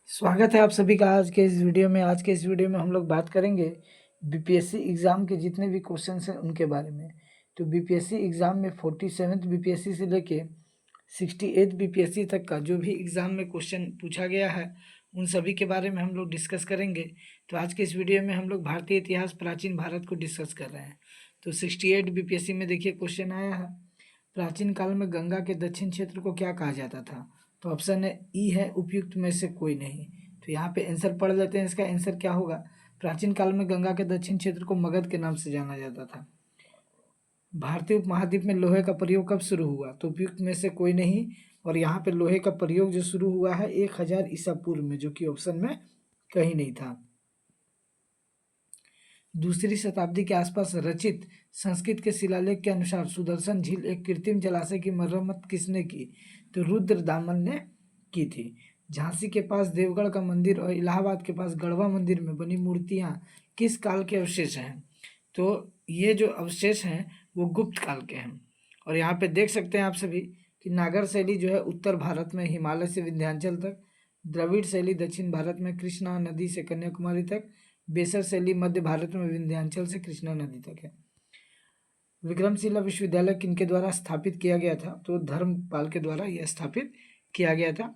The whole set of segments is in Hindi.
स्वागत है आप सभी का आज के इस वीडियो में हम लोग बात करेंगे बीपीएससी एग्ज़ाम के जितने भी क्वेश्चंस हैं उनके बारे में। तो बीपीएससी एग्ज़ाम में 47th बीपीएससी से लेके 68th बीपीएससी तक का जो भी एग्ज़ाम में क्वेश्चन पूछा गया है उन सभी के बारे में हम लोग डिस्कस करेंगे। तो आज के इस वीडियो में हम लोग भारतीय इतिहास प्राचीन भारत को डिस्कस कर रहे हैं। तो 68 बीपीएससी में देखिए क्वेश्चन आया है, प्राचीन काल में गंगा के दक्षिण क्षेत्र को क्या कहा जाता था? तो ऑप्शन है ई है उपयुक्त में से कोई नहीं। तो यहाँ पे आंसर पढ़ लेते हैं, इसका आंसर क्या होगा? प्राचीन काल में गंगा के दक्षिण क्षेत्र को मगध के नाम से जाना जाता था। भारतीय उपमहाद्वीप में लोहे का प्रयोग कब शुरू हुआ? तो उपयुक्त में से कोई नहीं। और यहाँ पे लोहे का प्रयोग जो शुरू हुआ है 1000 ईसा पूर्व में, जो कि ऑप्शन में कहीं नहीं था। दूसरी शताब्दी के आसपास रचित संस्कृत के शिलालेख के अनुसार सुदर्शन झील एक कृत्रिम जलाशय की मरम्मत किसने की? तो रुद्रदामन ने की थी। झांसी के पास देवगढ़ का मंदिर और इलाहाबाद के पास गढ़वा मंदिर में बनी मूर्तियां किस काल के अवशेष हैं? तो ये जो अवशेष हैं वो गुप्त काल के हैं। और यहाँ पे देख सकते हैं आप सभी कि नागर शैली जो है उत्तर भारत में हिमालय से विंध्याचल तक, द्रविड़ शैली दक्षिण भारत में कृष्णा नदी से कन्याकुमारी तक, बेसर शैली मध्य भारत में विंध्याचल से कृष्णा नदी तक है। विक्रमशिला विश्वविद्यालय किनके द्वारा स्थापित किया गया था? तो धर्मपाल के द्वारा यह स्थापित किया गया था।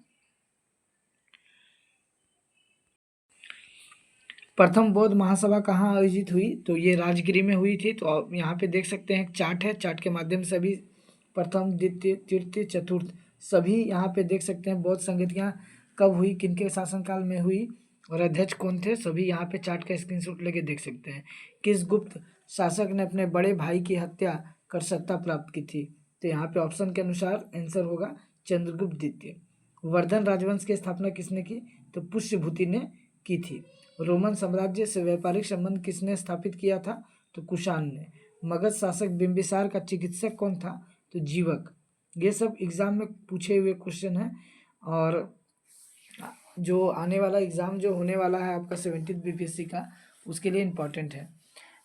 प्रथम बौद्ध महासभा कहाँ आयोजित हुई? तो ये राजगिरी में हुई थी। तो आप यहाँ पे देख सकते हैं चार्ट है, चार्ट के माध्यम से अभी प्रथम द्वितीय तृतीय चतुर्थ सभी यहाँ पे देख सकते हैं बौद्ध संगतियाँ कब हुई, किनके शासनकाल में हुई और अध्यक्ष कौन थे, सभी यहाँ पे चार्ट का स्क्रीनशॉट लेके देख सकते हैं। किस गुप्त शासक ने अपने बड़े भाई की हत्या कर सत्ता प्राप्त की थी? तो यहाँ पे ऑप्शन के अनुसार आंसर होगा चंद्रगुप्त द्वितीय। वर्धन राजवंश की स्थापना किसने की? तो पुष्यभूति ने की थी। रोमन साम्राज्य से व्यापारिक संबंध किसने स्थापित किया था? तो कुषाण ने। मगध शासक बिंबिसार का चिकित्सक कौन था? तो जीवक। ये सब एग्जाम में पूछे हुए क्वेश्चन हैं और जो आने वाला एग्जाम जो होने वाला है आपका 70th बीपीएससी का, उसके लिए इम्पोर्टेंट है।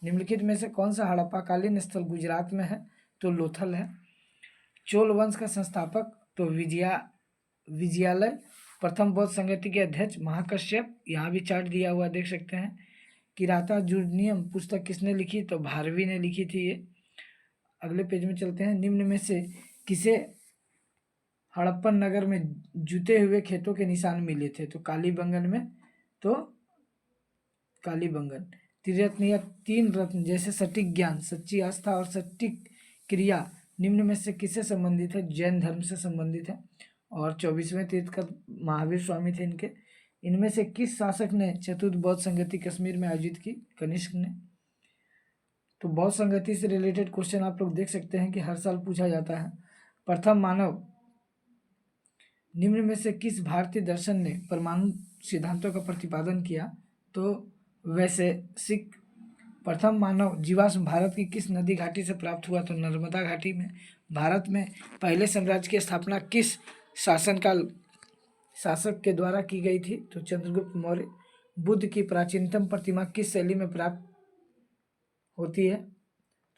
निम्नलिखित में से कौन सा हड़प्पाकालीन स्थल गुजरात में है? तो लोथल है। चोल वंश का संस्थापक? तो विजयालय। प्रथम बौद्ध संगति के अध्यक्ष महाकश्यप, यहाँ भी चार्ट दिया हुआ देख सकते हैं। किराता जुर्नियम पुस्तक किसने लिखी? तो भारवी ने लिखी थी ये। अगले पेज में चलते हैं। निम्न में से किसे हड़प्पन नगर में जुते हुए खेतों के निशान मिले थे? तो कालीबंगन में। तो कालीबंगन। त्रिरत्न या तीन रत्न जैसे सटीक ज्ञान, सच्ची आस्था और सटीक क्रिया निम्न में से किससे संबंधित है? जैन धर्म से संबंधित है। और 24वें तीर्थकर महावीर स्वामी थे इनके। इनमें से किस शासक ने चतुर्थ बौद्ध संगति कश्मीर में आयोजित की? कनिष्क ने। तो बौद्ध संगति से रिलेटेड क्वेश्चन आप लोग देख सकते हैं कि हर साल पूछा जाता है। प्रथम मानव निम्न में से किस भारतीय दर्शन ने परमाणु सिद्धांतों का प्रतिपादन किया? तो वैशेषिक। प्रथम मानव जीवाश्म भारत की किस नदी घाटी से प्राप्त हुआ? तो नर्मदा घाटी में। भारत में पहले साम्राज्य की स्थापना किस शासक के द्वारा की गई थी? तो चंद्रगुप्त मौर्य। बुद्ध की प्राचीनतम प्रतिमा किस शैली में प्राप्त होती है?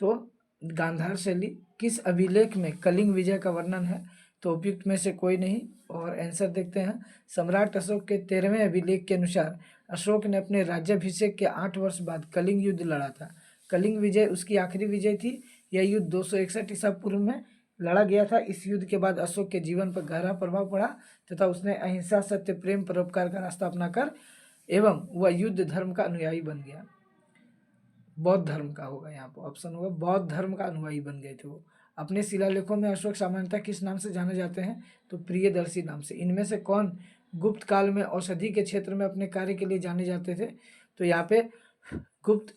तो गांधार शैली। किस अभिलेख में कलिंग विजय का वर्णन है? तो उपयुक्त में से कोई नहीं। और आंसर देखते हैं। सम्राट अशोक के 13वें अभिलेख के अनुसार अशोक ने अपने राज्याभिषेक के 8 वर्ष बाद कलिंग युद्ध लड़ा था। कलिंग विजय उसकी आखिरी विजय थी। यह युद्ध 261 ईसा पूर्व में लड़ा गया था। इस युद्ध के बाद अशोक के जीवन पर गहरा प्रभाव पड़ा तथा उसने अहिंसा, सत्य, प्रेम, परोपकार का रास्ता अपनाकर एवं वह युद्ध धर्म का अनुयायी बन गया। बौद्ध धर्म का होगा, यहाँ पर ऑप्शन होगा बौद्ध धर्म का अनुयायी बन गए थे वो। अपने शिलालेखों में अशोक सामान्यतः किस नाम से जाने जाते हैं? तो प्रियदर्शी नाम से। इनमें से कौन गुप्त काल में औषधि के क्षेत्र में अपने कार्य के लिए जाने जाते थे? तो यहाँ पे गुप्त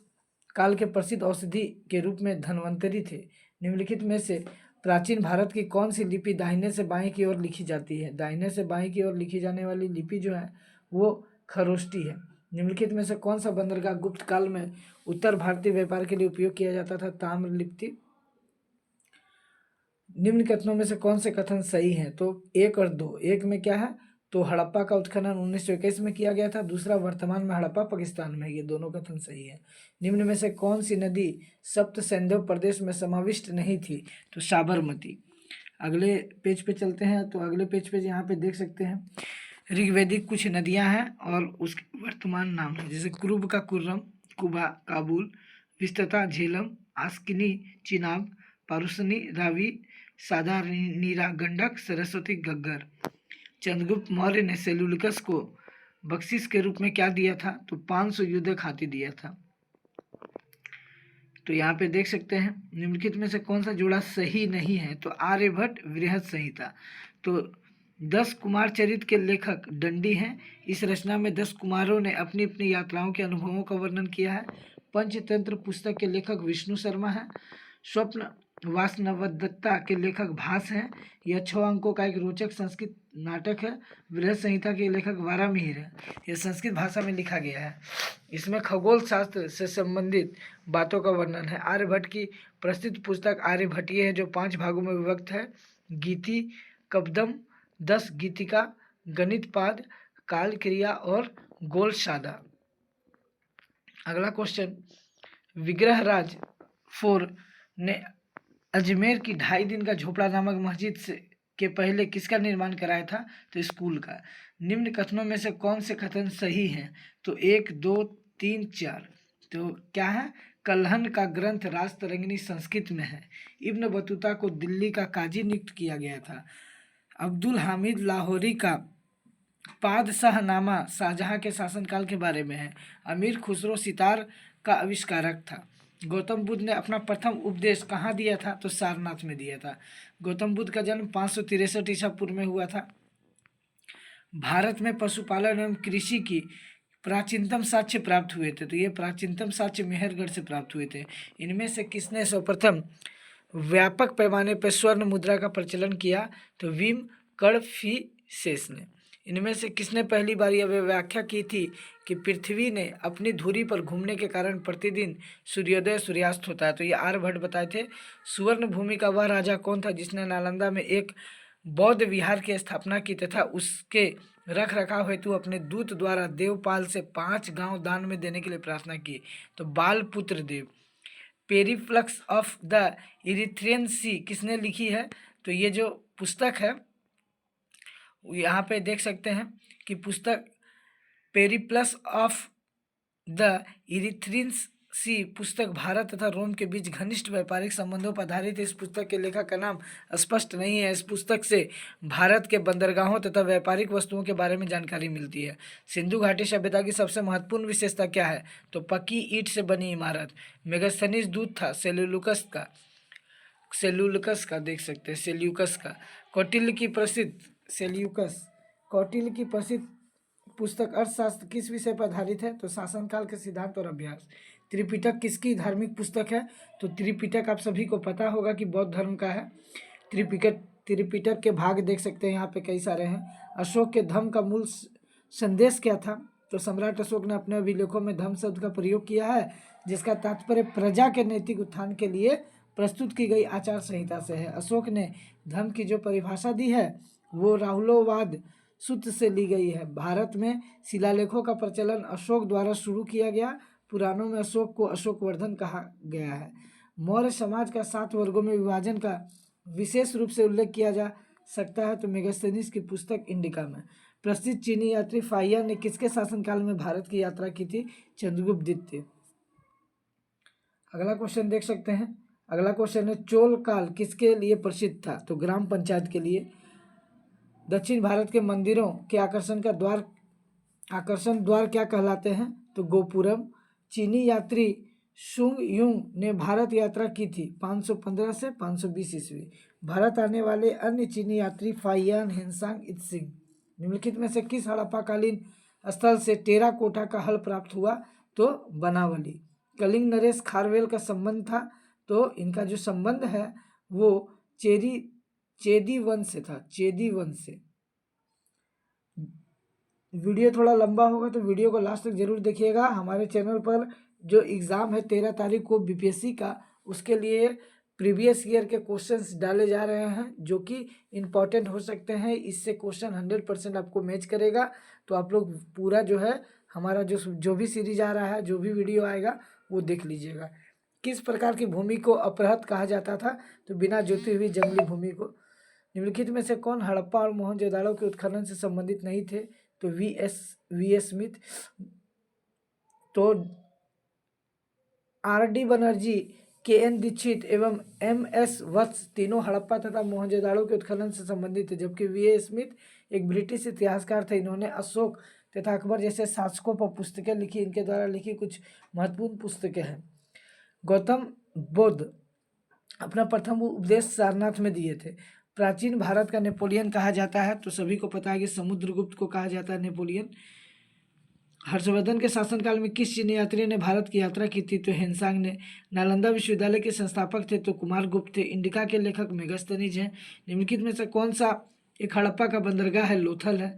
काल के प्रसिद्ध औषधि के रूप में धन्वंतरी थे। निम्नलिखित में से प्राचीन भारत की कौन सी लिपि दाहिने से बाएं की ओर लिखी जाती है? दाहिने से बाएं की ओर लिखी जाने वाली लिपि जो है वो खरोष्टी है। निम्नलिखित में से कौन सा बंदरगाह गुप्त काल में उत्तर भारतीय व्यापार के लिए उपयोग किया जाता था? ताम्रलिप्ति। निम्न कथनों में से कौन से कथन सही हैं? तो 1 और 2। एक में क्या है? तो हड़प्पा का उत्खनन 1921 में किया गया था। दूसरा वर्तमान में हड़प्पा पाकिस्तान में। ये दोनों कथन सही है। निम्न में से कौन सी नदी सप्त सैंधव प्रदेश में समाविष्ट नहीं थी? तो साबरमती। अगले पेज पे चलते हैं। तो अगले पेज पे यहाँ पे देख सकते हैं ऋग्वैदिक कुछ नदियां हैं और उसके वर्तमान नाम है, जैसे कुरुब का कुर्रम, कुबा काबुल, विस्तता झेलम, आस्किनी चिनाब, पारुसनी रावी, साधारणीरा गंडक, सरस्वती गग्गर। चंद्रगुप्त मौर्य ने सेल्यूकस को बख्शिश के रूप में क्या दिया था? तो 500 युद्धक हाथी दिया था। तो यहाँ पे देख सकते हैं निम्नलिखित में से कौन सा जोड़ा सही नहीं है? तो आर्यभट्ट बृहत संहिता। तो 10 कुमार चरित के लेखक दंडी हैं। इस रचना में 10 कुमारों ने अपनी अपनी यात्राओं के अनुभवों का वर्णन किया है। पंचतंत्र पुस्तक के लेखक विष्णु शर्मा है। स्वप्न वासनवदत्ता के लेखक भास हैं। यह 6 अंकों का एक रोचक संस्कृत नाटक है। बृहत संहिता के लेखक वारामिहिर है। यह संस्कृत भाषा में लिखा गया है। इसमें खगोल शास्त्र से संबंधित बातों का वर्णन है। आर्यभट्ट की प्रसिद्ध पुस्तक आर्यभट्टीय है, जो 5 भागों में विभक्त है। गीति, कबदम, 10 गीतिका, गणितपाद, काल क्रिया और गोलशादा। अगला क्वेश्चन, विग्रहराज 4 ने अजमेर की 2.5 दिन का झोपड़ा नामक मस्जिद से के पहले किसका निर्माण कराया था? तो स्कूल का। निम्न कथनों में से कौन से कथन सही हैं? तो 1, 2, 3, 4। तो क्या है? कल्हन का ग्रंथ राजतरंगिणी संस्कृत में है। इब्न बतूता को दिल्ली का काजी नियुक्त किया गया था। अब्दुल हामिद लाहौरी का पादशाहनामा शाहजहां के शासनकाल के बारे में है। अमीर खुसरो सितार का आविष्कारक था। गौतम बुद्ध ने अपना प्रथम उपदेश कहाँ दिया था? तो सारनाथ में दिया था। गौतम बुद्ध का जन्म 563 ईसा पूर्व में हुआ था। भारत में पशुपालन एवं कृषि की प्राचीनतम साक्ष्य प्राप्त हुए थे। तो ये प्राचीनतम साक्ष्य मेहरगढ़ से प्राप्त हुए थे। इनमें से किसने सर्वप्रथम व्यापक पैमाने पर स्वर्ण मुद्रा का प्रचलन किया? तो विम कड़फिसेस ने। इनमें से किसने पहली बार यह व्याख्या की थी कि पृथ्वी ने अपनी धुरी पर घूमने के कारण प्रतिदिन सूर्योदय सूर्यास्त होता है? तो ये आर्यभट्ट बताए थे। सुवर्ण भूमि का वह राजा कौन था जिसने नालंदा में एक बौद्ध विहार की स्थापना की तथा उसके रख रखाव हेतु अपने दूत द्वारा देवपाल से 5 गांव दान में देने के लिए प्रार्थना की? तो बालपुत्र देव। पेरिप्लक्स ऑफ द इरिथ्रियन सी किसने लिखी है? तो ये जो पुस्तक है यहाँ पे देख सकते हैं कि पुस्तक पेरिप्लस ऑफ द इरिथ्रियन सी पुस्तक भारत तथा रोम के बीच घनिष्ठ व्यापारिक संबंधों पर आधारित है। इस पुस्तक के लेखक का नाम स्पष्ट नहीं है। इस पुस्तक से भारत के बंदरगाहों तथा व्यापारिक वस्तुओं के बारे में जानकारी मिलती है। सिंधु घाटी सभ्यता की सबसे महत्वपूर्ण विशेषता क्या है? तो पक्की ईंट से बनी इमारत। मेगास्थनीज दूत था सेल्यूकस का देख सकते हैं, सेल्यूकस का। कौटिल्य की प्रसिद्ध कौटिल्य की प्रसिद्ध पुस्तक अर्थशास्त्र किस विषय पर आधारित है? तो शासनकाल के सिद्धांत और अभ्यास। त्रिपिटक किसकी धार्मिक पुस्तक है? तो त्रिपिटक आप सभी को पता होगा कि बौद्ध धर्म का है। त्रिपिटक के भाग देख सकते हैं यहाँ पे कई सारे हैं। अशोक के धम्म का मूल संदेश क्या था? तो सम्राट अशोक ने अपने अभिलेखों में धम्म शब्द का प्रयोग किया है, जिसका तात्पर्य प्रजा के नैतिक उत्थान के लिए प्रस्तुत की गई आचार संहिता से है। अशोक ने धर्म की जो परिभाषा दी है वो राहुलोवाद सूत्र से ली गई है। भारत में शिलालेखों का प्रचलन अशोक द्वारा शुरू किया गया। पुराणों में अशोक को अशोकवर्धन कहा गया है। मौर्य समाज का 7 वर्गों में विभाजन का विशेष रूप से उल्लेख किया जा सकता है। तो मेगास्थनीज की पुस्तक इंडिका में। प्रसिद्ध चीनी यात्री फाहियान ने किसके शासनकाल में भारत की यात्रा की थी? चंद्रगुप्त द्वितीय। अगला क्वेश्चन देख सकते हैं। अगला क्वेश्चन है, चोल काल किसके लिए प्रसिद्ध था? तो ग्राम पंचायत के लिए। दक्षिण भारत के मंदिरों के आकर्षण द्वार क्या कहलाते हैं? तो गोपुरम। चीनी यात्री सुंग युंग ने भारत यात्रा की थी 515 से 520 ईस्वी। भारत आने वाले अन्य चीनी यात्री फाहियान, हेनसांग, इत्सिंग। निम्नलिखित में से किस हड़प्पाकालीन स्थल से टेराकोटा का हल प्राप्त हुआ? तो बनावली। कलिंग नरेश खारवेल का संबंध था। तो इनका जो संबंध है वो चेदी वंश से था, चेदी वंश से। वीडियो थोड़ा लंबा होगा तो वीडियो को लास्ट तक जरूर देखिएगा। हमारे चैनल पर जो एग्ज़ाम है 13 तारीख को बीपीएससी का, उसके लिए प्रीवियस ईयर के क्वेश्चंस डाले जा रहे हैं जो कि इम्पॉर्टेंट हो सकते हैं। इससे क्वेश्चन 100% आपको मैच करेगा। तो आप लोग पूरा जो है हमारा जो भी सीरीज आ रहा है, जो भी वीडियो आएगा वो देख लीजिएगा। किस प्रकार की भूमि को अपरहत कहा जाता था? तो बिना जोती हुई जंगली भूमि को। निम्नलिखित में से कौन हड़प्पा और मोहनजोदाड़ो के उत्खनन से संबंधित नहीं थे? तो वी एस स्मिथ। तो आर डी बनर्जी, के एन दीक्षित एवं एम एस वत्स तीनों हड़प्पा तथा मोहनजोदाड़ो के उत्खनन से संबंधित थे, जबकि वी ए स्मिथ एक ब्रिटिश इतिहासकार थे। इन्होंने अशोक तथा अकबर जैसे शासकों पर पुस्तकें लिखी। इनके द्वारा लिखी कुछ महत्वपूर्ण पुस्तकें हैं। गौतम बुद्ध अपना प्रथम उपदेश सारनाथ में दिए थे। प्राचीन भारत का नेपोलियन कहा जाता है, तो सभी को पता है कि समुद्रगुप्त को कहा जाता है नेपोलियन। हर्षवर्धन के शासनकाल में किस चीनी यात्री ने भारत की यात्रा की थी? तो हेनसांग ने। नालंदा विश्वविद्यालय के संस्थापक थे? तो कुमारगुप्त थे। इंडिका के लेखक मेगास्थनीज हैं। निम्नलिखित में से कौन सा एक हड़प्पा का बंदरगाह है? लोथल है।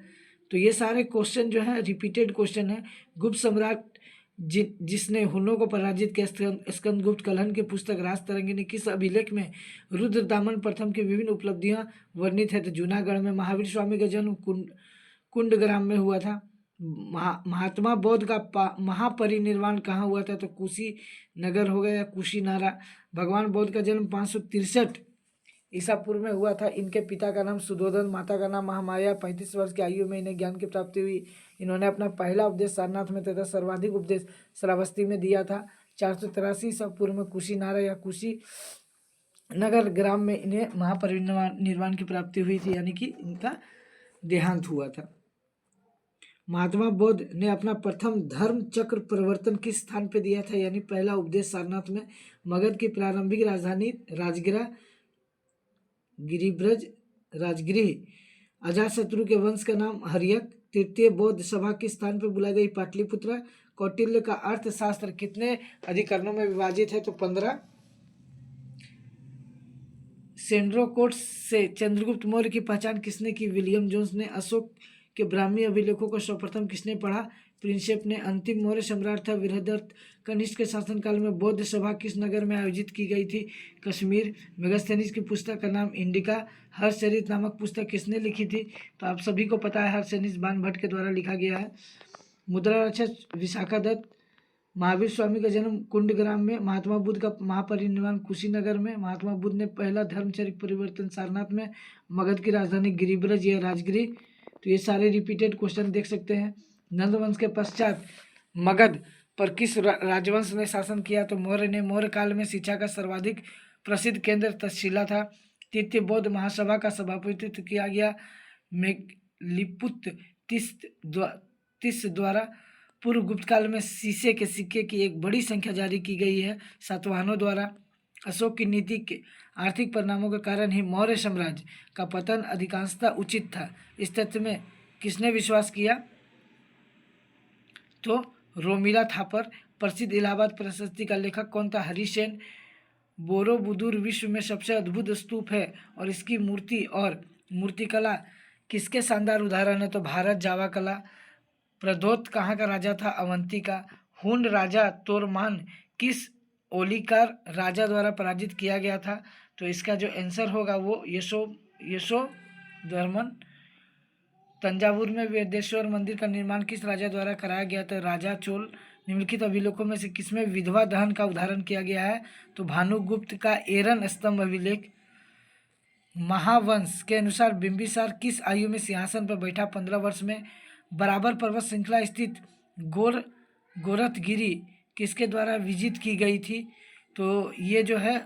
तो ये सारे क्वेश्चन जो है रिपीटेड क्वेश्चन है। गुप्त सम्राट जिसने हुनों को पराजित किया, स्कंदगुप्त कलहन की पुस्तक राज तरंगिनी किस अभिलेख में रुद्रदामन प्रथम की विभिन्न उपलब्धियां वर्णित है? तो जूनागढ़ में। महावीर स्वामी का जन्म कुंडग्राम में हुआ था। महात्मा बौद्ध का महापरिनिर्वाण कहाँ हुआ था? तो कुशीनगर हो गया या कुशीनारा। भगवान बौद्ध का जन्म 563 ईसा पूर्व में हुआ था। इनके पिता का नाम सुधोधन, माता का नाम महामाया। 35 वर्ष की आयु में इन्हें ज्ञान की प्राप्ति हुई। इन्होंने अपना पहला उपदेश सारनाथ में तथा सर्वाधिक उपदेश श्रावस्ती में दिया था। 483 ईसा पूर्व में कुशीनारा या कुशीनगर ग्राम में इन्हें महापरिनिर्वाण की प्राप्ति हुई थी, यानी कि इनका देहांत हुआ था। महात्मा बुद्ध ने अपना प्रथम धर्म चक्र प्रवर्तन किस स्थान पे दिया था? यानी पहला उपदेश सारनाथ में। मगध की प्रारंभिक राजधानी गिरिब्रज राजगृह। अजातशत्रु के वंश का नाम हर्यक। तृतीय बौद्ध सभा किस स्थान पर बुलाई गई? पाटलिपुत्र। कौटिल्य का अर्थशास्त्र कितने अधिकरणों में विभाजित है? तो 15। सेंड्रोकोट से चंद्रगुप्त मौर्य की पहचान किसने की? विलियम जोन्स ने। अशोक के ब्राह्मी अभिलेखों को सर्वप्रथम किसने पढ़ा? प्रिंसेप ने। अंतिम मौर्य सम्राट था बृहदर्थ कनिष्क के शासनकाल में बौद्ध सभा किस नगर में आयोजित की गई थी? कश्मीर। मेगास्थनीज की पुस्तक का नाम इंडिका। हर्षचरित नामक पुस्तक किसने लिखी थी? तो आप सभी को पता है हर्षचरित बाणभट्ट के द्वारा लिखा गया है। मुद्रा रक्षक विशाखा दत्त। महावीर स्वामी का जन्म कुंडग्राम में। महात्मा बुद्ध का महापरिनिर्वाण कुशीनगर में। महात्मा बुद्ध ने पहला धर्मचरित परिवर्तन सारनाथ में। मगध की राजधानी गिरिब्रज या राजगृह। तो ये सारे रिपीटेड क्वेश्चन देख सकते हैं। नंद वंश के पश्चात मगध पर किस राजवंश ने शासन किया? तो मौर्य ने। मौर्य काल में शिक्षा का सर्वाधिक प्रसिद्ध केंद्र तक्षशिला था। तृतीय बौद्ध महासभा का सभापतित्व किया गया मेघलिपुत्र तीस द्वारा। पूर्व गुप्त काल में शीशे के सिक्के की एक बड़ी संख्या जारी की गई है सातवाहनों द्वारा। अशोक की नीति के आर्थिक परिणामों के कारण ही मौर्य साम्राज्य का पतन अधिकांशतः उचित था। इस तथ्य में किसने विश्वास किया? तो रोमिला थापर। प्रसिद्ध इलाहाबाद प्रशस्ति का लेखक कौन था? हरिसेन। बोरोबुदुर विश्व में सबसे अद्भुत स्तूप है और इसकी मूर्ति और मूर्तिकला किसके शानदार उदाहरण है? तो भारत जावा कला। प्रद्योत कहाँ का राजा था? अवंती का। हुन राजा तोरमान किस ओलिकार राजा द्वारा पराजित किया गया था? तो इसका जो आंसर होगा वो यशोधर्मन। तंजावुर में वेदेश्वर मंदिर का निर्माण किस राजा द्वारा कराया गया था? राजा चोल। निम्नलिखित अभिलेखों में से किसमें विधवा दहन का उदाहरण किया गया है? तो भानुगुप्त का एरन स्तंभ अभिलेख। महावंश के अनुसार बिंबिसार किस आयु में सिंहासन पर बैठा? 15 वर्ष में। बराबर पर्वत श्रृंखला स्थित गोरखगिरी किसके द्वारा विजित की गई थी? तो ये जो है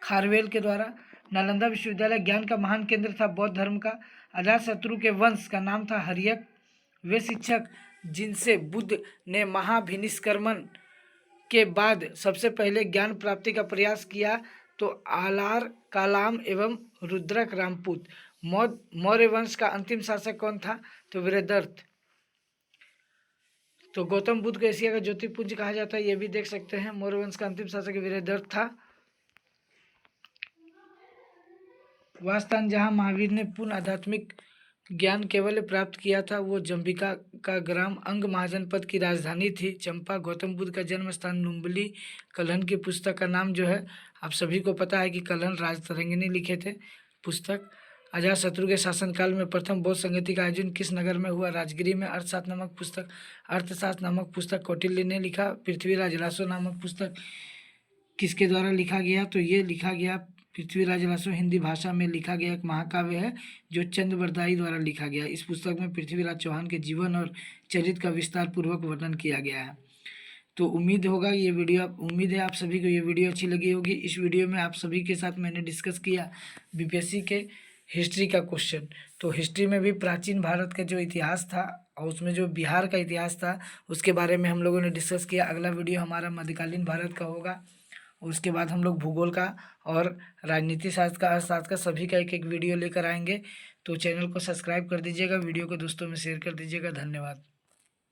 खारवेल के द्वारा। नालंदा विश्वविद्यालय ज्ञान का महान केंद्र था बौद्ध धर्म का। अजातशत्रु के वंश का नाम था हर्यक। वे शिक्षक जिनसे बुद्ध ने महाभिनिष्क्रमण के बाद सबसे पहले ज्ञान प्राप्ति का प्रयास किया तो आलार कालाम एवं रुद्रक रामपूत। मौर्य वंश का अंतिम शासक कौन था? तो वृहदर्थ। तो गौतम बुद्ध को एशिया का ज्योतिपुंज कहा जाता है, ये भी देख सकते हैं। मौर्य वंश का अंतिम शासक वृहदर्थ था। वह स्थान जहाँ महावीर ने पूर्ण आध्यात्मिक ज्ञान केवल प्राप्त किया था वो जंबिका का ग्राम अंग महाजनपद की राजधानी थी। चंपा गौतम बुद्ध का जन्म स्थान नुम्बली। कलहन की पुस्तक का नाम जो है आप सभी को पता है कि कलहन राज तरंगिनी लिखे थे पुस्तक। अजातशत्रु के शासनकाल में प्रथम बौद्ध संगति का आयोजन किस नगर में हुआ? राजगिरी में। अर्थशास्त्र नामक पुस्तक कौटिल्य ने लिखा। पृथ्वीराज रासो नामक पुस्तक किसके द्वारा लिखा गया? तो ये लिखा गया पृथ्वीराज रासो हिंदी भाषा में लिखा गया एक महाकाव्य है जो चंद बरदाई द्वारा लिखा गया। इस पुस्तक में पृथ्वीराज चौहान के जीवन और चरित्र का विस्तार पूर्वक वर्णन किया गया है। तो उम्मीद है आप सभी को ये वीडियो अच्छी लगी होगी। इस वीडियो में आप सभी के साथ मैंने डिस्कस किया बीपीएससी के हिस्ट्री का क्वेश्चन। तो हिस्ट्री में भी प्राचीन भारत का जो इतिहास था और उसमें जो बिहार का इतिहास था उसके बारे में हम लोगों ने डिस्कस किया। अगला वीडियो हमारा मध्यकालीन भारत का होगा। उसके बाद हम लोग भूगोल का और राजनीति शास्त्र का, अर्थशास्त्र का सभी का एक एक वीडियो लेकर आएंगे। तो चैनल को सब्सक्राइब कर दीजिएगा, वीडियो को दोस्तों में शेयर कर दीजिएगा। धन्यवाद।